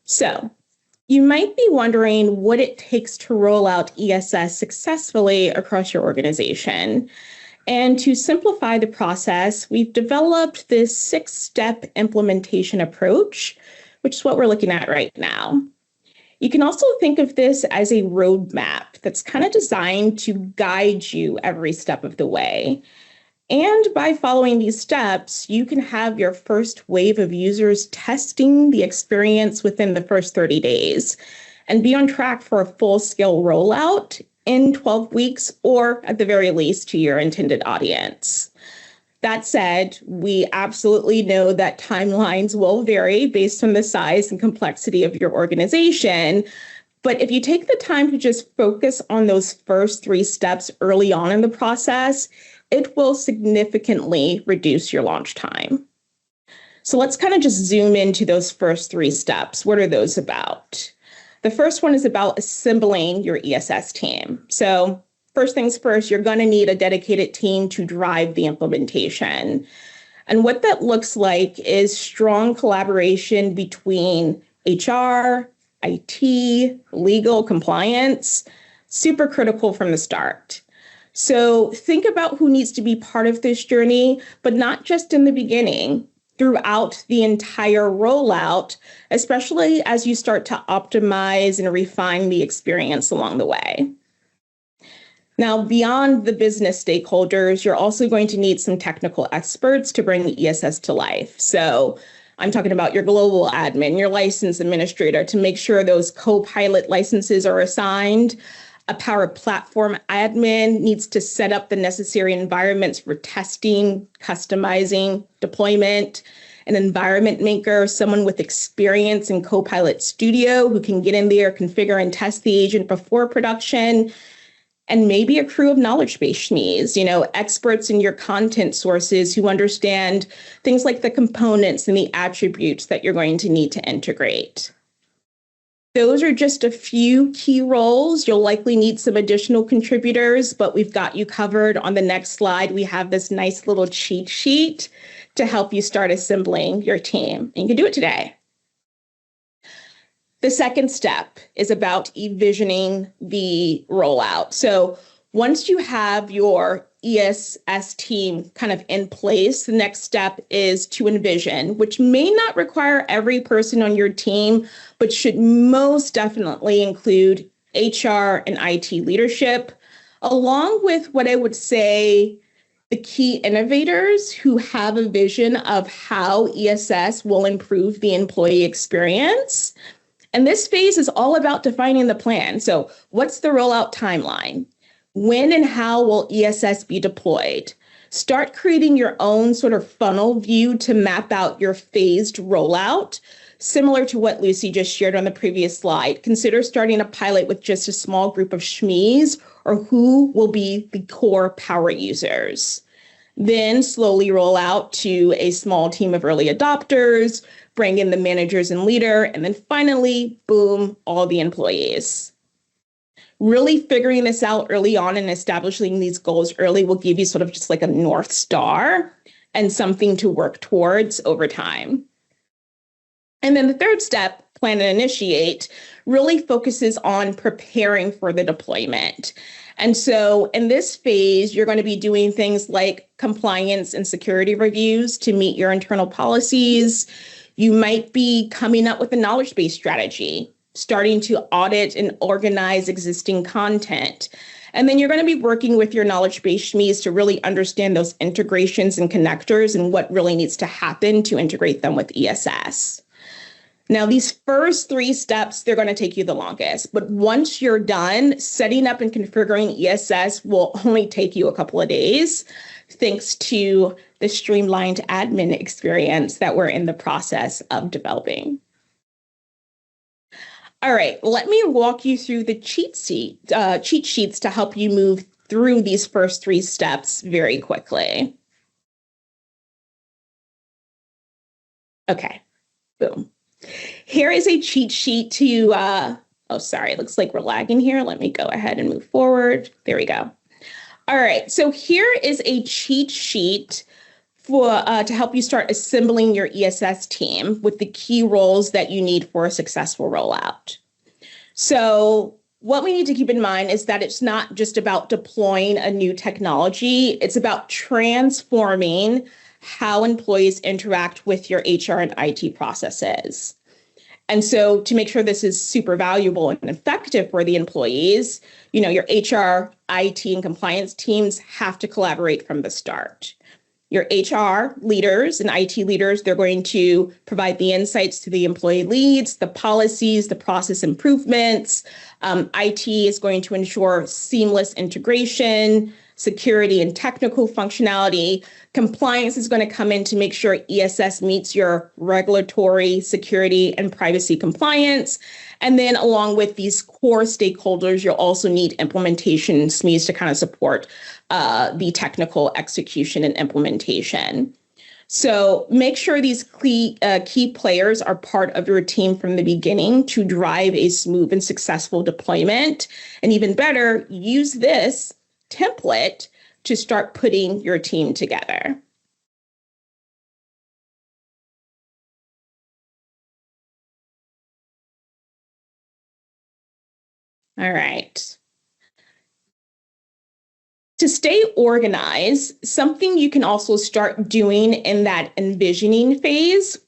[SPEAKER 6] So, you might be wondering what it takes to roll out ESS successfully across your organization. And to simplify the process, we've developed this 6-step implementation approach, which is what we're looking at right now. You can also think of this as a roadmap that's kind of designed to guide you every step of the way. And by following these steps, you can have your first wave of users testing the experience within the first 30 days and be on track for a full-scale rollout in 12 weeks, or at the very least to your intended audience. That said, we absolutely know that timelines will vary based on the size and complexity of your organization. But if you take the time to just focus on those first 3 steps early on in the process, it will significantly reduce your launch time. So let's kind of just zoom into those first 3 steps. What are those about? The first one is about assembling your ESS team. So first things first, you're going to need a dedicated team to drive the implementation. And what that looks like is strong collaboration between HR, IT, legal, compliance, super critical from the start. So think about who needs to be part of this journey, but not just in the beginning, throughout the entire rollout, especially as you start to optimize and refine the experience along the way. Now, beyond the business stakeholders, you're also going to need some technical experts to bring the ESS to life. So I'm talking about your global admin, your license administrator, to make sure those Copilot licenses are assigned. A Power Platform admin needs to set up the necessary environments for testing, customizing, deployment. An environment maker, someone with experience in Copilot Studio who can get in there, configure and test the agent before production. And maybe a crew of knowledge base SMEs, experts in your content sources who understand things like the components and the attributes that you're going to need to integrate. Those are just a few key roles. You'll likely need some additional contributors, but we've got you covered. On the next slide, we have this nice little cheat sheet to help you start assembling your team. And you can do it today. The second step is about envisioning the rollout. So once you have your ESS team kind of in place, the next step is to envision, which may not require every person on your team, but should most definitely include HR and IT leadership, along with what I would say the key innovators who have a vision of how ESS will improve the employee experience. And this phase is all about defining the plan. So what's the rollout timeline? When and how will ESS be deployed? Start creating your own sort of funnel view to map out your phased rollout. Similar to what Lucy just shared on the previous slide, consider starting a pilot with just a small group of SMEs or who will be the core power users. Then slowly roll out to a small team of early adopters, bring in the managers and leader, and then finally, boom, all the employees. Really figuring this out early on and establishing these goals early will give you sort of just like a North Star and something to work towards over time. And then the third step, plan and initiate, really focuses on preparing for the deployment. And so in this phase, you're going to be doing things like compliance and security reviews to meet your internal policies. You might be coming up with a knowledge base strategy, starting to audit and organize existing content. And then you're going to be working with your knowledge base SMEs to really understand those integrations and connectors and what really needs to happen to integrate them with ESS. Now, these first three steps, they're going to take you the longest. But once you're done, setting up and configuring ESS will only take you a couple of days, thanks to the streamlined admin experience that we're in the process of developing. All right, let me walk you through the cheat sheets to help you move through these first three steps very quickly. Okay, boom. Here is a cheat sheet to, it looks like we're lagging here. Let me go ahead and move forward. There we go. All right, so here is a cheat sheet for to help you start assembling your ESS team with the key roles that you need for a successful rollout. So what we need to keep in mind is that it's not just about deploying a new technology, it's about transforming how employees interact with your HR and IT processes. And so to make sure this is super valuable and effective for the employees, your HR, IT, and compliance teams have to collaborate from the start. Your HR leaders and IT leaders, they're going to provide the insights to the employee leads, the policies, the process improvements. IT is going to ensure seamless integration, security and technical functionality. Compliance is going to come in to make sure ESS meets your regulatory, security, and privacy compliance. And then along with these core stakeholders, you'll also need implementation SMEs to kind of support the technical execution and implementation. So make sure these key players are part of your team from the beginning to drive a smooth and successful deployment. And even better, use this template to start putting your team together. All right. To stay organized, something you can also start doing in that envisioning phase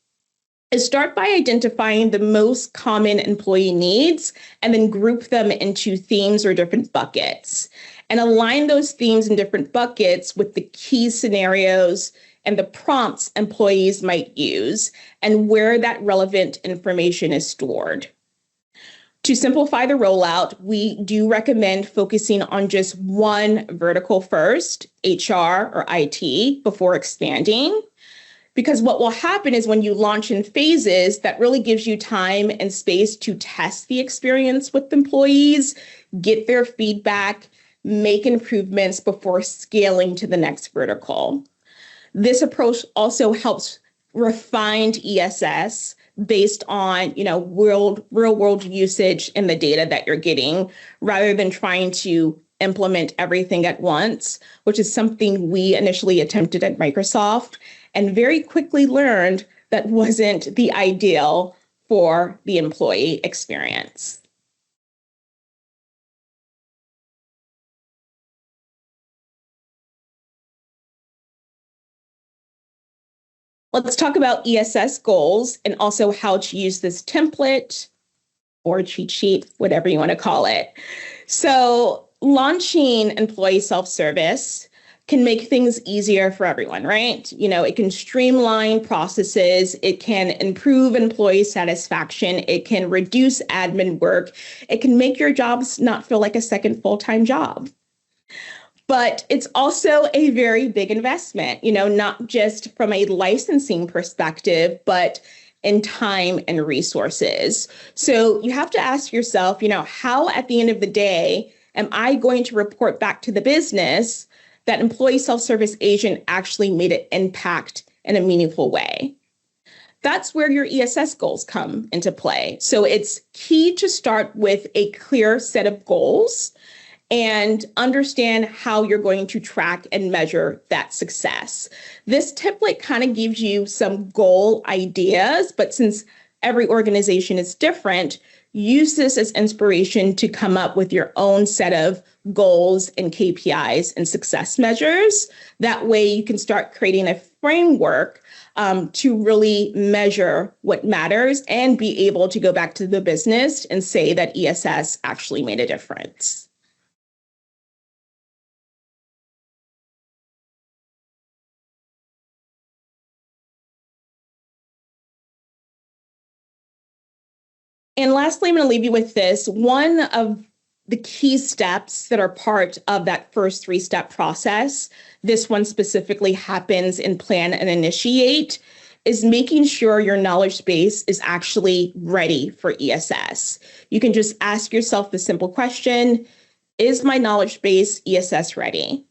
[SPEAKER 6] is start by identifying the most common employee needs and then group them into themes or different buckets. And align those themes in different buckets with the key scenarios and the prompts employees might use and where that relevant information is stored. To simplify the rollout, we do recommend focusing on just one vertical first, HR or IT, before expanding. Because what will happen is when you launch in phases, that really gives you time and space to test the experience with employees, get their feedback, make improvements before scaling to the next vertical. This approach also helps refined ESS based on, real world usage and the data that you're getting, rather than trying to implement everything at once, which is something we initially attempted at Microsoft and very quickly learned that wasn't the ideal for the employee experience. Let's talk about ESS goals and also how to use this template or cheat sheet, whatever you want to call it. So launching employee self-service can make things easier for everyone, right? It can streamline processes, it can improve employee satisfaction, it can reduce admin work, it can make your jobs not feel like a second full-time job. But it's also a very big investment, not just from a licensing perspective, but in time and resources. So you have to ask yourself, how at the end of the day am I going to report back to the business that employee self-service agent actually made an impact in a meaningful way? That's where your ESS goals come into play. So it's key to start with a clear set of goals and understand how you're going to track and measure that success. This template kind of gives you some goal ideas, but since every organization is different, use this as inspiration to come up with your own set of goals and KPIs and success measures. That way you can start creating a framework to really measure what matters and be able to go back to the business and say that ESS actually made a difference. And lastly, I'm going to leave you with this. One of the key steps that are part of that first 3-step process, this one specifically happens in plan and initiate, is making sure your knowledge base is actually ready for ESS. You can just ask yourself the simple question, is my knowledge base ESS ready?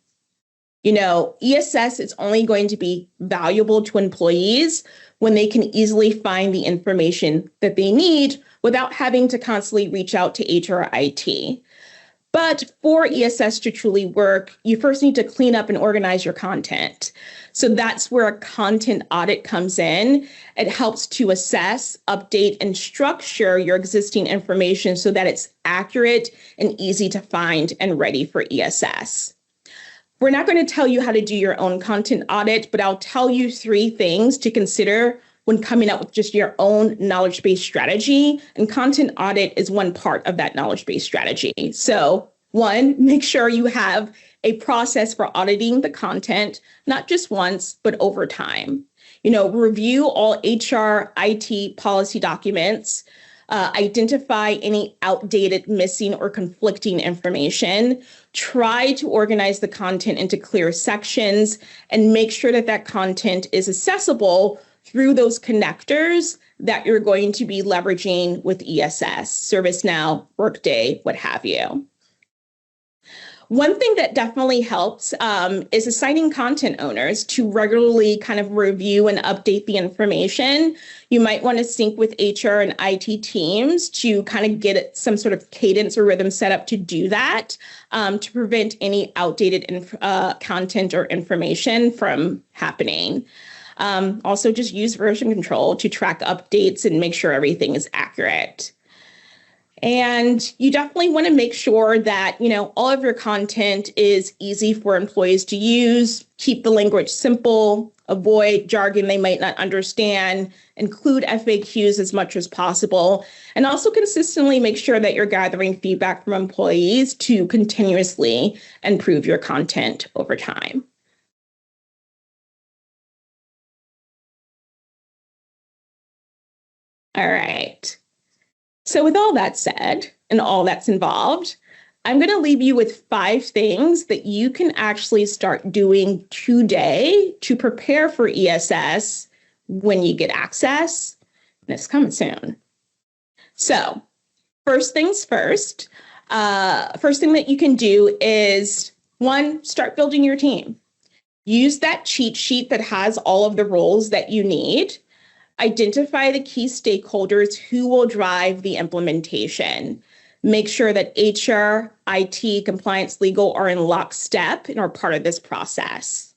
[SPEAKER 6] ESS is only going to be valuable to employees when they can easily find the information that they need without having to constantly reach out to HR or IT. But for ESS to truly work, you first need to clean up and organize your content. So that's where a content audit comes in. It helps to assess, update, and structure your existing information so that it's accurate and easy to find and ready for ESS. We're not going to tell you how to do your own content audit, but I'll tell you 3 things to consider when coming up with just your own knowledge-based strategy. And content audit is one part of that knowledge-based strategy. So 1, make sure you have a process for auditing the content, not just once, but over time. Review all HR, IT policy documents, identify any outdated, missing, or conflicting information, try to organize the content into clear sections, and make sure that that content is accessible through those connectors that you're going to be leveraging with ESS, ServiceNow, Workday, what have you. One thing that definitely helps is assigning content owners to regularly kind of review and update the information. You might want to sync with HR and IT teams to kind of get some sort of cadence or rhythm set up to do that, to prevent any outdated content or information from happening. Also, just use version control to track updates and make sure everything is accurate. And you definitely want to make sure that, all of your content is easy for employees to use. Keep the language simple, avoid jargon they might not understand, include FAQs as much as possible, and also consistently make sure that you're gathering feedback from employees to continuously improve your content over time. All right. So with all that said and all that's involved, I'm going to leave you with 5 things that you can actually start doing today to prepare for ESS when you get access. And it's coming soon. So first things first, first thing that you can do is 1, start building your team. Use that cheat sheet that has all of the roles that you need. Identify the key stakeholders who will drive the implementation. Make sure that HR, IT, compliance, legal are in lockstep and are part of this process.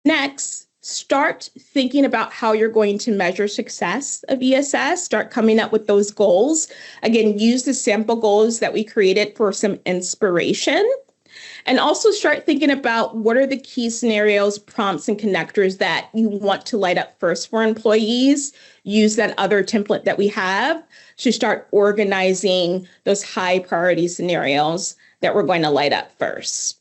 [SPEAKER 6] Next, start thinking about how you're going to measure success of ESS. Start coming up with those goals. Again, use the sample goals that we created for some inspiration. And also start thinking about what are the key scenarios, prompts, and connectors that you want to light up first for employees. Use that other template that we have to start organizing those high priority scenarios that we're going to light up first.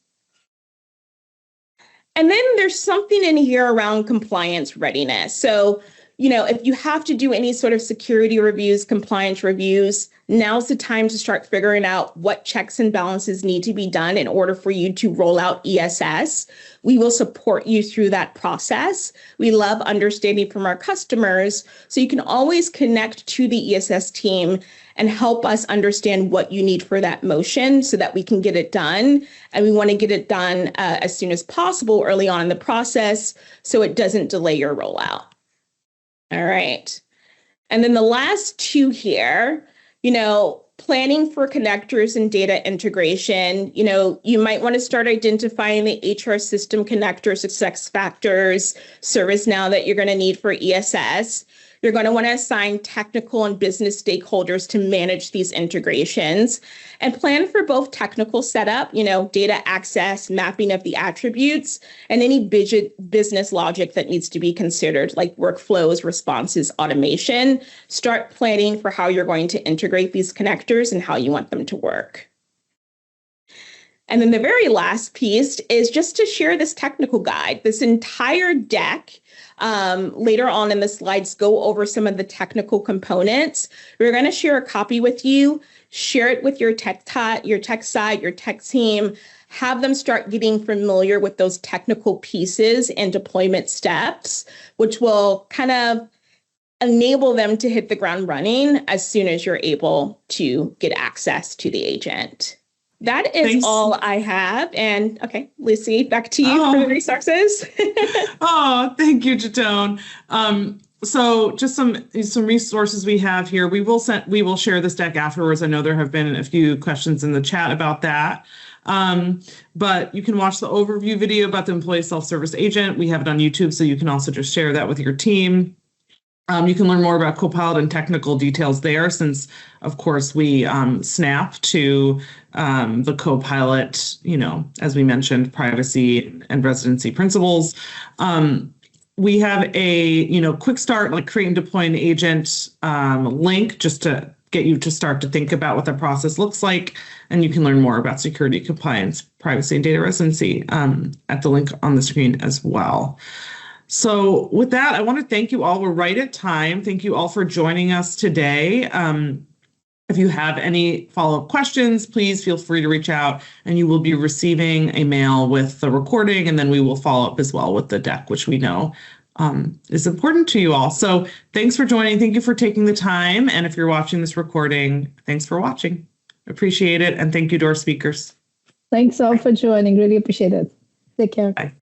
[SPEAKER 6] And then there's something in here around compliance readiness. So, if you have to do any sort of security reviews, compliance reviews, now's the time to start figuring out what checks and balances need to be done in order for you to roll out ESS. We will support you through that process. We love understanding from our customers, so you can always connect to the ESS team and help us understand what you need for that motion so that we can get it done. And we want to get it done as soon as possible early on in the process so it doesn't delay your rollout. All right. And then the last 2 here, planning for connectors and data integration. You might want to start identifying the HR system connector success factors, ServiceNow that you're going to need for ESS. You're going to want to assign technical and business stakeholders to manage these integrations and plan for both technical setup, data access, mapping of the attributes, and any business logic that needs to be considered, like workflows, responses, automation. Start planning for how you're going to integrate these connectors and how you want them to work. And then the very last piece is just to share this technical guide. This entire deck, later on in the slides, go over some of the technical components. We're going to share a copy with you, share it with your tech side, your tech team, have them start getting familiar with those technical pieces and deployment steps, which will kind of enable them to hit the ground running as soon as you're able to get access to the agent. That is
[SPEAKER 1] Thanks.
[SPEAKER 6] all I have. And okay, Lucy, back to you for the resources.
[SPEAKER 1] Thank you, Jitone. So just some resources we have here. We will share this deck afterwards. I know there have been a few questions in the chat about that. But you can watch the overview video about the employee self-service agent. We have it on YouTube, so you can also just share that with your team. You can learn more about Copilot and technical details there, since, of course, we snap to the Copilot, as we mentioned, privacy and residency principles. We have a, quick start, like create and deploy an agent link, just to get you to start to think about what the process looks like. And you can learn more about security, compliance, privacy, and data residency at the link on the screen as well. So with that, I want to thank you all. We're right at time. Thank you all for joining us today. If you have any follow-up questions, please feel free to reach out, and you will be receiving a mail with the recording, and then we will follow up as well with the deck, which we know is important to you all. So thanks for joining. Thank you for taking the time. And if you're watching this recording, thanks for watching. Appreciate it. And thank you to our speakers.
[SPEAKER 2] Thanks all for joining. Really appreciate it. Take care.
[SPEAKER 1] Bye.